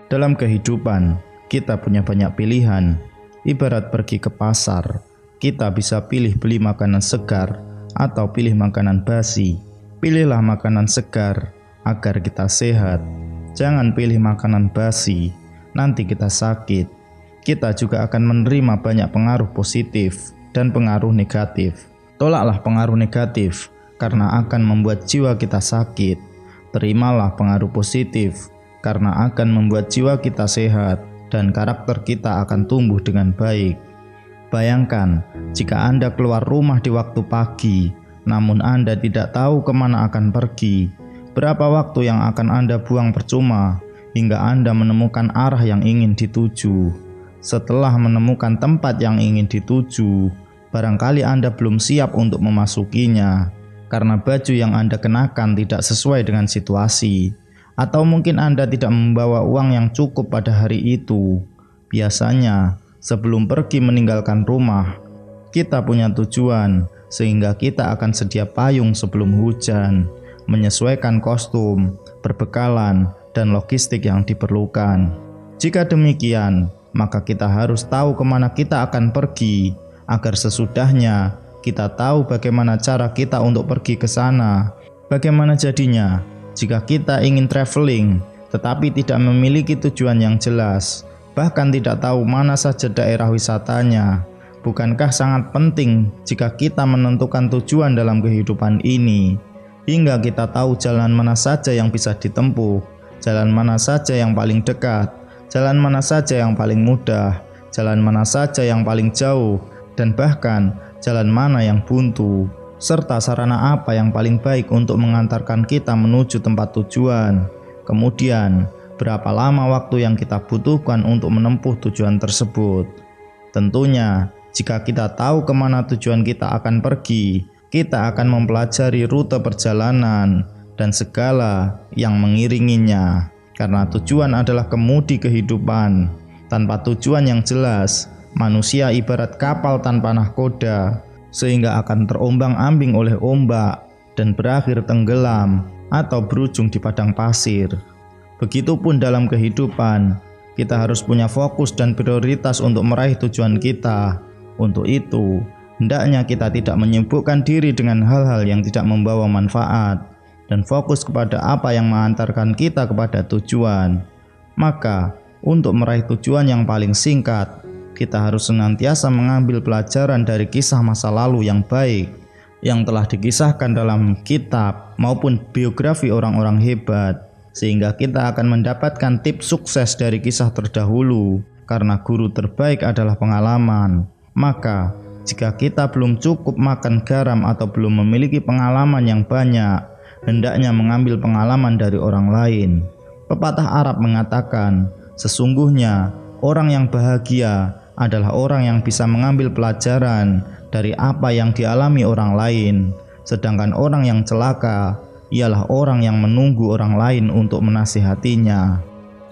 Dalam kehidupan, kita punya banyak pilihan. Ibarat pergi ke pasar, kita bisa pilih beli makanan segar atau pilih makanan basi. Pilihlah makanan segar agar kita sehat. Jangan pilih makanan basi, nanti kita sakit. Kita juga akan menerima banyak pengaruh positif dan pengaruh negatif. Tolaklah pengaruh negatif karena akan membuat jiwa kita sakit. Terimalah pengaruh positif karena akan membuat jiwa kita sehat dan karakter kita akan tumbuh dengan baik. Bayangkan jika Anda keluar rumah di waktu pagi, namun Anda tidak tahu kemana akan pergi. Berapa waktu yang akan Anda buang percuma hingga Anda menemukan arah yang ingin dituju. Setelah menemukan tempat yang ingin dituju, barangkali Anda belum siap untuk memasukinya karena baju yang Anda kenakan tidak sesuai dengan situasi. Atau mungkin Anda tidak membawa uang yang cukup pada hari itu. Biasanya, sebelum pergi meninggalkan rumah, kita punya tujuan, sehingga kita akan sedia payung sebelum hujan, menyesuaikan kostum, perbekalan, dan logistik yang diperlukan. Jika demikian, maka kita harus tahu kemana kita akan pergi, agar sesudahnya kita tahu bagaimana cara kita untuk pergi ke sana. Bagaimana jadinya jika kita ingin traveling, tetapi tidak memiliki tujuan yang jelas, bahkan tidak tahu mana saja daerah wisatanya? Bukankah sangat penting jika kita menentukan tujuan dalam kehidupan ini, hingga kita tahu jalan mana saja yang bisa ditempuh, jalan mana saja yang paling dekat, jalan mana saja yang paling mudah, jalan mana saja yang paling jauh, dan bahkan jalan mana yang buntu, serta sarana apa yang paling baik untuk mengantarkan kita menuju tempat tujuan. Kemudian, berapa lama waktu yang kita butuhkan untuk menempuh tujuan tersebut. Tentunya, jika kita tahu kemana tujuan kita akan pergi, kita akan mempelajari rute perjalanan dan segala yang mengiringinya. Karena tujuan adalah kemudi kehidupan. Tanpa tujuan yang jelas, manusia ibarat kapal tanpa nahkoda, sehingga akan terombang-ambing oleh ombak dan berakhir tenggelam atau berujung di padang pasir. Begitupun dalam kehidupan, kita harus punya fokus dan prioritas untuk meraih tujuan kita. Untuk itu, hendaknya kita tidak menyibukkan diri dengan hal-hal yang tidak membawa manfaat dan fokus kepada apa yang mengantarkan kita kepada tujuan. Maka, untuk meraih tujuan yang paling singkat, kita harus senantiasa mengambil pelajaran dari kisah masa lalu yang baik yang telah dikisahkan dalam kitab maupun biografi orang-orang hebat, sehingga kita akan mendapatkan tips sukses dari kisah terdahulu, karena guru terbaik adalah pengalaman. Maka, jika kita belum cukup makan garam atau belum memiliki pengalaman yang banyak, hendaknya mengambil pengalaman dari orang lain. Pepatah Arab mengatakan, sesungguhnya orang yang bahagia adalah orang yang bisa mengambil pelajaran dari apa yang dialami orang lain, sedangkan orang yang celaka ialah orang yang menunggu orang lain untuk menasihatinya.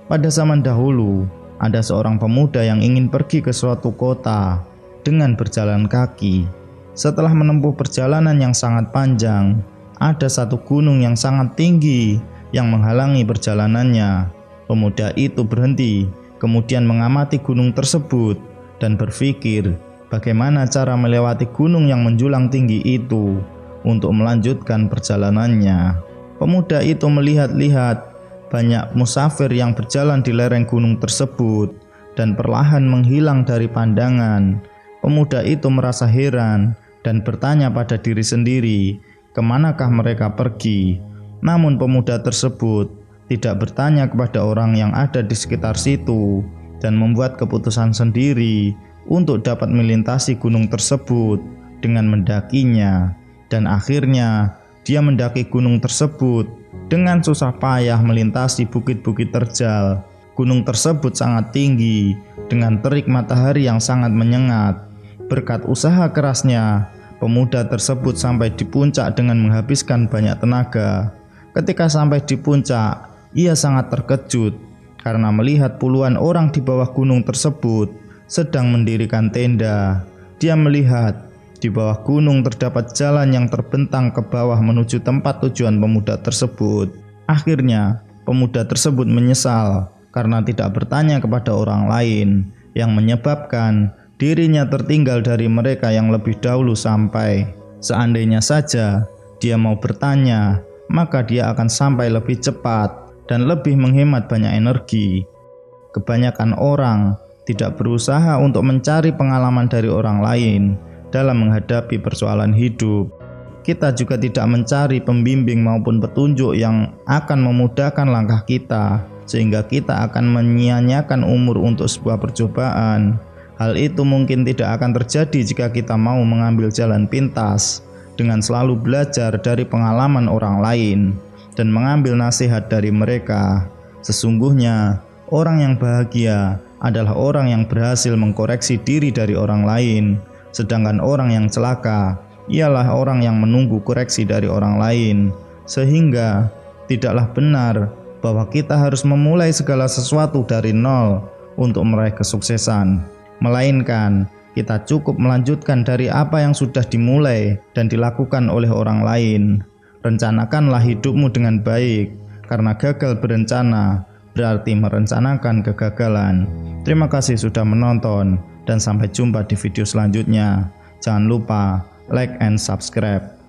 Pada zaman dahulu, ada seorang pemuda yang ingin pergi ke suatu kota dengan berjalan kaki. Setelah menempuh perjalanan yang sangat panjang, ada satu gunung yang sangat tinggi yang menghalangi perjalanannya. Pemuda itu berhenti, kemudian mengamati gunung tersebut dan berpikir bagaimana cara melewati gunung yang menjulang tinggi itu untuk melanjutkan perjalanannya. Pemuda itu melihat-lihat banyak musafir yang berjalan di lereng gunung tersebut dan perlahan menghilang dari pandangan. Pemuda itu merasa heran dan bertanya pada diri sendiri, kemanakah mereka pergi? Namun pemuda tersebut tidak bertanya kepada orang yang ada di sekitar situ dan membuat keputusan sendiri untuk dapat melintasi gunung tersebut dengan mendakinya. Dan akhirnya dia mendaki gunung tersebut dengan susah payah melintasi bukit-bukit terjal. Gunung tersebut sangat tinggi dengan terik matahari yang sangat menyengat. Berkat usaha kerasnya, pemuda tersebut sampai di puncak dengan menghabiskan banyak tenaga. Ketika sampai di puncak, ia sangat terkejut karena melihat puluhan orang di bawah gunung tersebut sedang mendirikan tenda. Dia melihat di bawah gunung terdapat jalan yang terbentang ke bawah menuju tempat tujuan pemuda tersebut. Akhirnya, pemuda tersebut menyesal karena tidak bertanya kepada orang lain, yang menyebabkan dirinya tertinggal dari mereka yang lebih dahulu sampai. Seandainya saja dia mau bertanya, maka dia akan sampai lebih cepat dan lebih menghemat banyak energi. Kebanyakan orang tidak berusaha untuk mencari pengalaman dari orang lain dalam menghadapi persoalan hidup. Kita juga tidak mencari pembimbing maupun petunjuk yang akan memudahkan langkah kita, sehingga kita akan menyia-nyiakan umur untuk sebuah percobaan. Hal itu mungkin tidak akan terjadi jika kita mau mengambil jalan pintas dengan selalu belajar dari pengalaman orang lain dan mengambil nasihat dari mereka. Sesungguhnya, orang yang bahagia adalah orang yang berhasil mengkoreksi diri dari orang lain, sedangkan orang yang celaka ialah orang yang menunggu koreksi dari orang lain. Sehingga tidaklah benar bahwa kita harus memulai segala sesuatu dari nol untuk meraih kesuksesan, melainkan kita cukup melanjutkan dari apa yang sudah dimulai dan dilakukan oleh orang lain. Rencanakanlah hidupmu dengan baik, karena gagal berencana berarti merencanakan kegagalan. Terima kasih sudah menonton dan sampai jumpa di video selanjutnya. Jangan lupa like and subscribe.